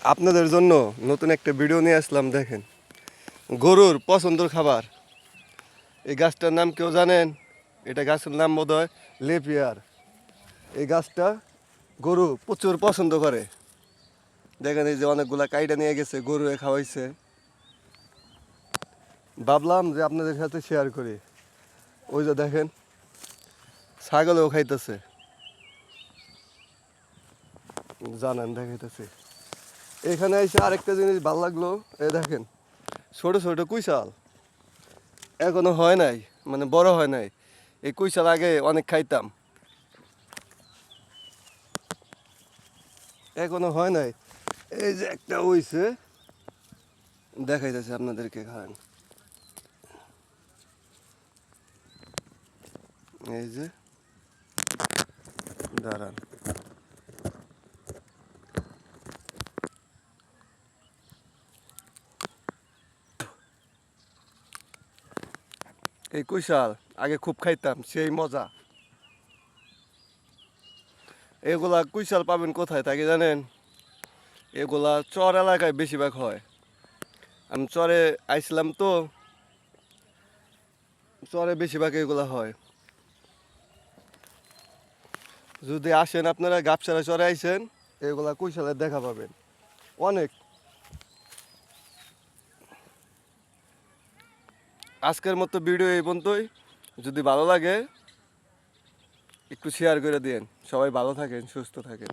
আপনাদের জন্য নতুন একটা ভিডিও নিয়ে আসলাম। দেখেন, গরুর পছন্দের খাবার। এই গাছটার নাম কেউ জানেন? এটা গাছের নাম বোধহয় লেপিয়ার। এই গাছটা গরু প্রচুর পছন্দ করে। দেখেন, এই যে অনেকগুলা কাইটা নিয়ে গেছে, গরু খাওয়াইছে। ভাবলাম যে আপনাদের সাথে শেয়ার করি। ওই যে দেখেন, ছাগলেও খাইতেছে। জানেন, দেখাইতেছে। এখানে এসে আরেকটা জিনিস ভালো লাগলো। এই দেখেন, ছোট ছোট কুইশাল এখনো হয় নাই, মানে বড় হয় নাই। এই কুইশাল আগে অনেক খাইতাম, এখনো হয় নাই। এই যে একটা হইছে, দেখাইতেছে আপনাদেরকে, খান। এই যে, দাঁড়ান। এই কুইশাল আগে খুব খাইতাম, সেই মজা। এগুলা কুইশাল পাবেন কোথায় তাকে জানেন? এগুলা চর এলাকায় বেশিরভাগ হয়। আমি চরে আইছিলাম তো, চরে বেশিরভাগ এগুলা হয়। যদি আসেন আপনারা গাবসারা চরে আইসেন, এগুলা কুইশালের দেখা পাবেন অনেক। আজকের মতো ভিডিও এই পর্যন্তই। যদি ভালো লাগে একটু শেয়ার করে দিন। সবাই ভালো থাকেন, সুস্থ থাকেন।